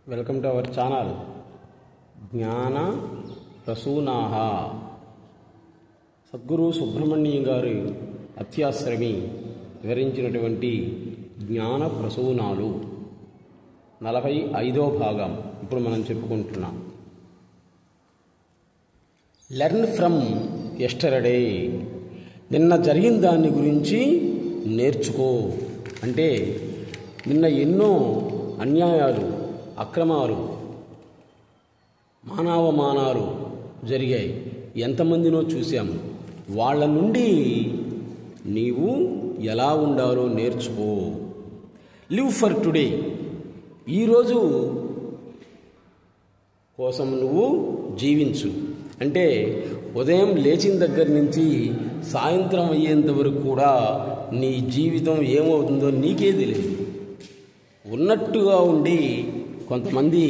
Welcome to our channel జ్ఞాన ప్రసూనాహ. సద్గురు సుబ్రహ్మణ్యం గారు అత్యాశ్రమి వివరించినటువంటి జ్ఞాన ప్రసూనాలు 45వ భాగం ఇప్పుడు మనం చెప్పుకుంటున్నాం. లెర్న్ ఫ్రమ్ యెస్టర్డే, నిన్న జరిగిన దాని గురించి నేర్చుకో. అంటే నిన్న ఎన్నో అన్యాయాలు, అక్రమాలు, మానవమానాలు జరిగాయి. ఎంతమందినో చూశాము. వాళ్ళ నుండి నీవు ఎలా ఉండాలో నేర్చుకో. లివ్ ఫర్ టుడే, ఈరోజు కోసం నువ్వు జీవించు. అంటే ఉదయం లేచిన దగ్గర నుంచి సాయంత్రం అయ్యేంత వరకు కూడా నీ జీవితం ఏమవుతుందో నీకే తెలియదు. ఉన్నట్టుగా ఉండి కొంతమంది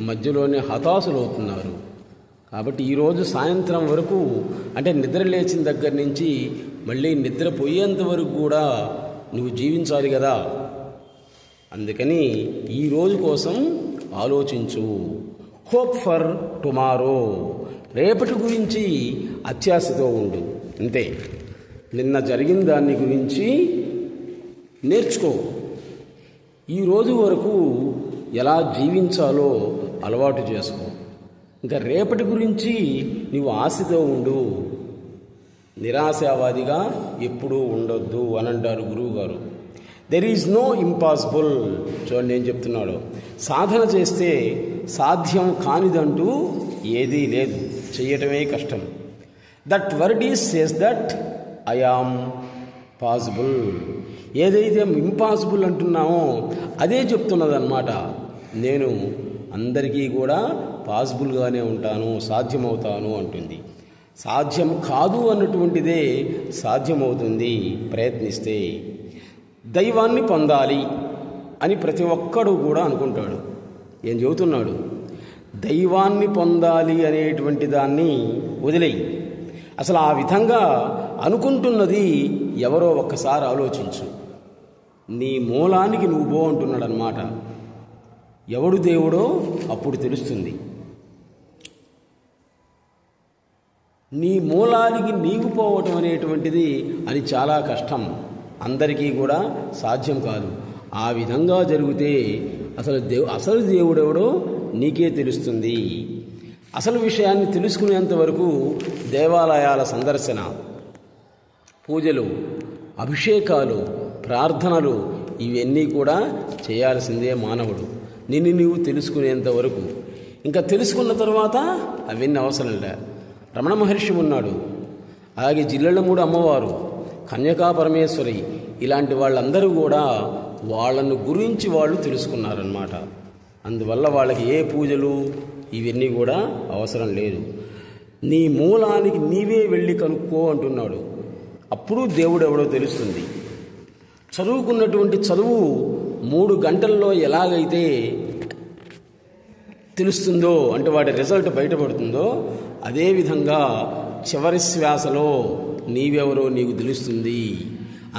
మధ్యలోనే హతాశులు అవుతున్నారు. కాబట్టి ఈరోజు సాయంత్రం వరకు, అంటే నిద్ర లేచిన దగ్గర నుంచి మళ్ళీ నిద్రపోయేంత వరకు కూడా నువ్వు జీవించాలి కదా. అందుకని ఈరోజు కోసం ఆలోచించు. హోప్ ఫర్ టుమారో, రేపటి గురించి అత్యాశతో ఉండు. అంతే. నిన్న జరిగిన దాని గురించి నేర్చుకో. ఈరోజు వరకు ఎలా జీవించాలో అలవాటు చేసుకో. ఇంకా రేపటి గురించి నీవు ఆశతో ఉండు. నిరాశావాదిగా ఎప్పుడూ ఉండొద్దు అని అంటారు గురువుగారు. There is no impossible. చూడండి ఏం చెప్తున్నాడు. సాధన చేస్తే సాధ్యం కానిదంటూ ఏదీ లేదు, చెయ్యటమే కష్టం. That word is says that I am possible. ఏదైతే ఇంపాసిబుల్ అంటున్నామో అదే చెప్తున్నదన్నమాట. నేను అందరికీ కూడా పాసిబుల్గానే ఉంటాను, సాధ్యమవుతాను అంటుంది. సాధ్యం కాదు అన్నటువంటిదే సాధ్యమవుతుంది ప్రయత్నిస్తే. దైవాన్ని పొందాలి అని ప్రతి ఒక్కడు కూడా అనుకుంటాడు. ఏం చెబుతున్నాడు? దైవాన్ని పొందాలి అనేటువంటి దాన్ని వదిలేయి. అసలు ఆ విధంగా అనుకుంటున్నది ఎవరో ఒక్కసారి ఆలోచించు. నీ మూలానికి నువ్వు పో అంటున్నాడు అన్నమాట. ఎవడు దేవుడో అప్పుడు తెలుస్తుంది. నీ మూలానికి నీవు పోవటం అనేటువంటిది అది చాలా కష్టం, అందరికీ కూడా సాధ్యం కాదు. ఆ విధంగా జరిగితే అసలు దేవుడెవడో నీకే తెలుస్తుంది. అసలు విషయాన్ని తెలుసుకునేంత వరకు దేవాలయాల సందర్శన, పూజలు, అభిషేకాలు, ప్రార్థనలు ఇవన్నీ కూడా చేయాల్సిందే మానవుడు, నిన్ను నీవు తెలుసుకునేంత వరకు. ఇంకా తెలుసుకున్న తర్వాత అవన్నీ అవసరం లే. రమణ మహర్షి ఉన్నాడు, అలాగే జిల్లెళ్ళమూడు అమ్మవారు, కన్యకా పరమేశ్వరి, ఇలాంటి వాళ్ళందరూ కూడా వాళ్ళను గురించి వాళ్ళు తెలుసుకున్నారన్నమాట. అందువల్ల వాళ్ళకి ఏ పూజలు ఇవన్నీ కూడా అవసరం లేదు. నీ మూలానికి నీవే వెళ్ళి కనుక్కో అంటున్నాడు. అప్పుడు దేవుడు ఎవడో తెలుస్తుంది. చదువుకున్నటువంటి చదువు 3 గంటల్లో ఎలాగైతే తెలుస్తుందో, అంటే వాటి రిజల్ట్ బయటపడుతుందో, అదేవిధంగా చివరి శ్వాసలో నీవెవరో నీకు తెలుస్తుంది.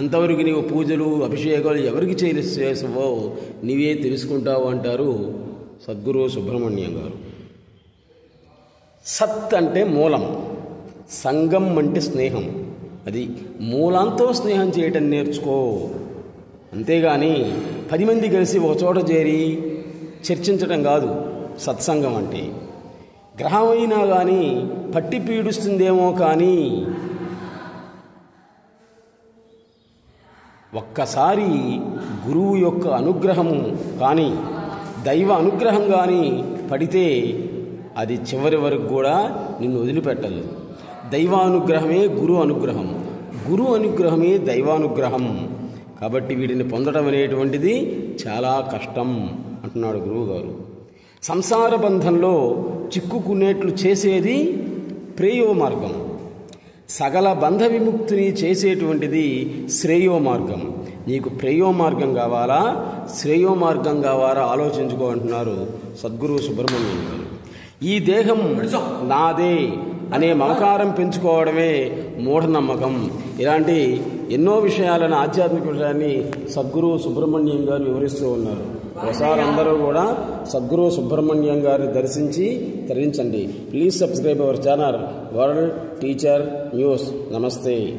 అంతవరకు నీవు పూజలు, అభిషేకాలు ఎవరికి చేసావో నీవే తెలుసుకుంటావు అంటారు సద్గురు సుబ్రహ్మణ్యం గారు. సత్ అంటే మూలం, సంగం అంటే స్నేహం. అది మూలంతో స్నేహం చేయటం నేర్చుకో. అంతేగాని 10 మంది కలిసి ఒక చోట చేరి చర్చించటం కాదు సత్సంగం అంటే. గ్రహమైనా కానీ పట్టి పీడిస్తుందేమో కానీ ఒక్కసారి గురువు యొక్క అనుగ్రహం కానీ, దైవ అనుగ్రహం కానీ పడితే అది చివరి వరకు కూడా నిన్ను వదిలిపెట్టదు. దైవానుగ్రహమే గురు అనుగ్రహం, గురు అనుగ్రహమే దైవానుగ్రహం. కాబట్టి వీటిని పొందడం అనేటువంటిది చాలా కష్టం అంటున్నాడు గురువుగారు. సంసార బంధంలో చిక్కుకునేట్లు చేసేది ప్రేయో మార్గం, సకల బంధ విముక్తిని చేసేటువంటిది శ్రేయో మార్గం. నీకు ప్రేయో మార్గం కావాలా, శ్రేయో మార్గం కావాలా ఆలోచించుకో అంటున్నారు సద్గురు సుబ్రహ్మణ్యం గారు. ఈ దేహం నాదే అనే మమకారం పెంచుకోవడమే మూఢనమ్మకం. ఇలాంటి ఎన్నో విషయాలను, ఆధ్యాత్మిక విషయాన్ని సద్గురు సుబ్రహ్మణ్యం గారు వివరిస్తూ ఉన్నారు. ఒకసారి అందరూ కూడా సద్గురు సుబ్రహ్మణ్యం గారిని దర్శించి తరించండి. Please subscribe our channel world teacher news. నమస్తే.